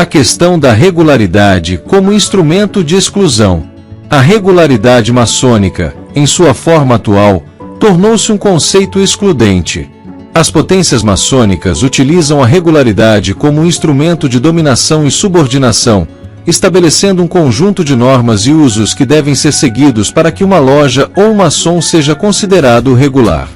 A questão da regularidade como instrumento de exclusão. A regularidade maçônica, em sua forma atual, tornou-se um conceito excludente. As potências maçônicas utilizam a regularidade como um instrumento de dominação e subordinação, estabelecendo um conjunto de normas e usos que devem ser seguidos para que uma loja ou um maçom seja considerado regular.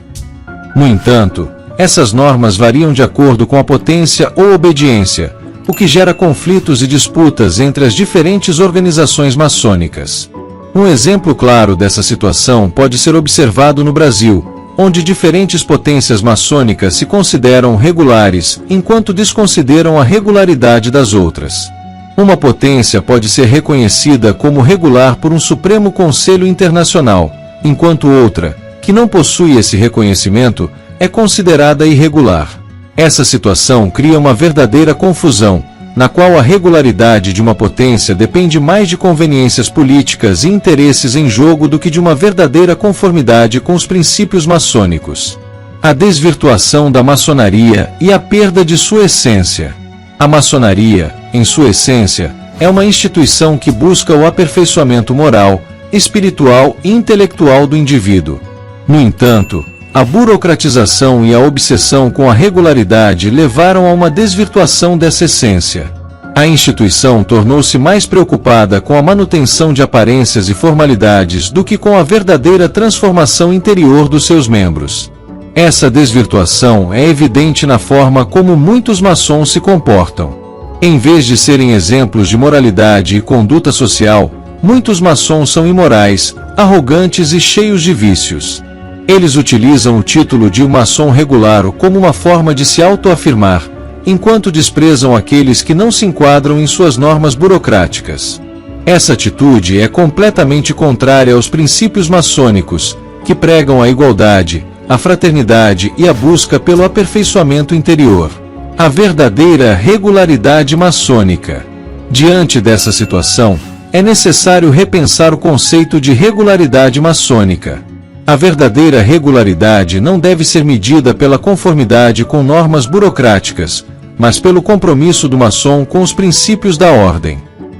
No entanto, essas normas variam de acordo com a potência ou obediência, o que gera conflitos e disputas entre as diferentes organizações maçônicas. Um exemplo claro dessa situação pode ser observado no Brasil, onde diferentes potências maçônicas se consideram regulares, enquanto desconsideram a regularidade das outras. Uma potência pode ser reconhecida como regular por um Supremo Conselho Internacional, enquanto outra, que não possui esse reconhecimento, é considerada irregular. Essa situação cria uma verdadeira confusão, na qual a regularidade de uma potência depende mais de conveniências políticas e interesses em jogo do que de uma verdadeira conformidade com os princípios maçônicos. A desvirtuação da maçonaria e a perda de sua essência. A maçonaria, em sua essência, é uma instituição que busca o aperfeiçoamento moral, espiritual e intelectual do indivíduo. No entanto, a burocratização e a obsessão com a regularidade levaram a uma desvirtuação dessa essência. A instituição tornou-se mais preocupada com a manutenção de aparências e formalidades do que com a verdadeira transformação interior dos seus membros. Essa desvirtuação é evidente na forma como muitos maçons se comportam. Em vez de serem exemplos de moralidade e conduta social, muitos maçons são imorais, arrogantes e cheios de vícios. Eles utilizam o título de maçom regular como uma forma de se autoafirmar, enquanto desprezam aqueles que não se enquadram em suas normas burocráticas. Essa atitude é completamente contrária aos princípios maçônicos, que pregam a igualdade, a fraternidade e a busca pelo aperfeiçoamento interior. A verdadeira regularidade maçônica. Diante dessa situação, é necessário repensar o conceito de regularidade maçônica. A verdadeira regularidade não deve ser medida pela conformidade com normas burocráticas, mas pelo compromisso do maçom com os princípios da ordem.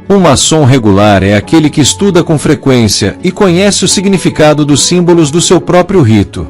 Um maçom regular é aquele que estuda com frequência e conhece o significado dos símbolos do seu próprio rito.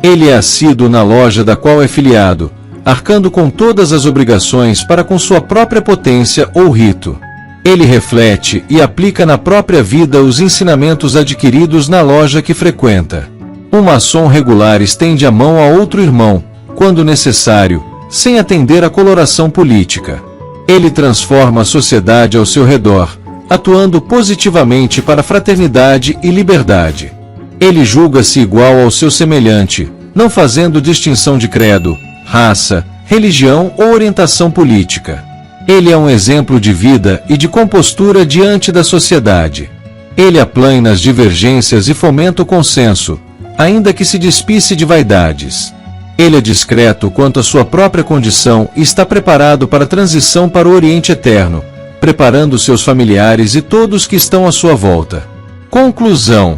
Ele é assíduo na loja da qual é filiado, arcando com todas as obrigações para com sua própria potência ou rito. Ele reflete e aplica na própria vida os ensinamentos adquiridos na loja que frequenta. Um maçom regular estende a mão a outro irmão, quando necessário, sem atender à coloração política. Ele transforma a sociedade ao seu redor, atuando positivamente para a fraternidade e liberdade. Ele julga-se igual ao seu semelhante, não fazendo distinção de credo, raça, religião ou orientação política. Ele é um exemplo de vida e de compostura diante da sociedade. Ele aplana as divergências e fomenta o consenso, ainda que se despisse de vaidades. Ele é discreto quanto à sua própria condição e está preparado para a transição para o Oriente Eterno, preparando seus familiares e todos que estão à sua volta. Conclusão.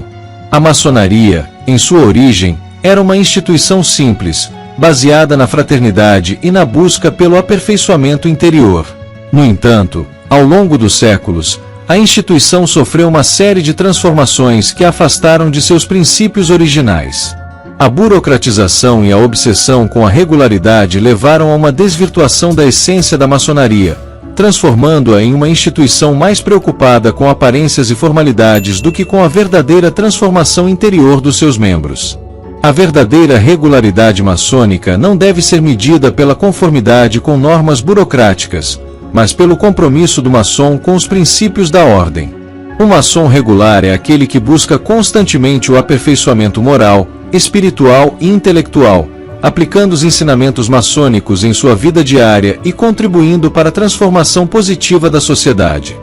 A maçonaria, em sua origem, era uma instituição simples, baseada na fraternidade e na busca pelo aperfeiçoamento interior. No entanto, ao longo dos séculos, a instituição sofreu uma série de transformações que a afastaram de seus princípios originais. A burocratização e a obsessão com a regularidade levaram a uma desvirtuação da essência da maçonaria, transformando-a em uma instituição mais preocupada com aparências e formalidades do que com a verdadeira transformação interior dos seus membros. A verdadeira regularidade maçônica não deve ser medida pela conformidade com normas burocráticas, mas pelo compromisso do maçom com os princípios da ordem. Um maçom regular é aquele que busca constantemente o aperfeiçoamento moral, espiritual e intelectual, aplicando os ensinamentos maçônicos em sua vida diária e contribuindo para a transformação positiva da sociedade.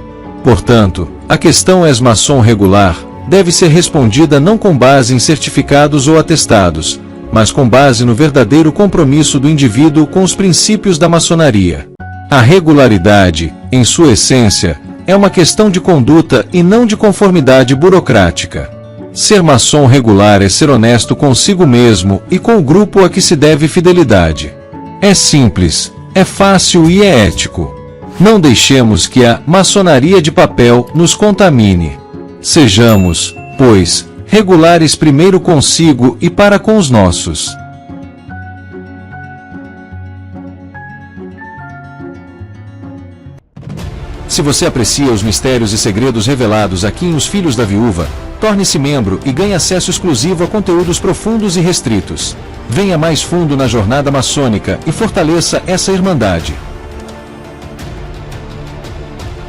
Portanto, a questão és maçom regular deve ser respondida não com base em certificados ou atestados, mas com base no verdadeiro compromisso do indivíduo com os princípios da maçonaria. A regularidade, em sua essência, é uma questão de conduta e não de conformidade burocrática. Ser maçom regular é ser honesto consigo mesmo e com o grupo a que se deve fidelidade. É simples, é fácil e é ético. Não deixemos que a maçonaria de papel nos contamine. Sejamos, pois, regulares primeiro consigo e para com os nossos. Se você aprecia os mistérios e segredos revelados aqui em Os Filhos da Viúva, torne-se membro e ganhe acesso exclusivo a conteúdos profundos e restritos. Venha mais fundo na jornada maçônica e fortaleça essa irmandade.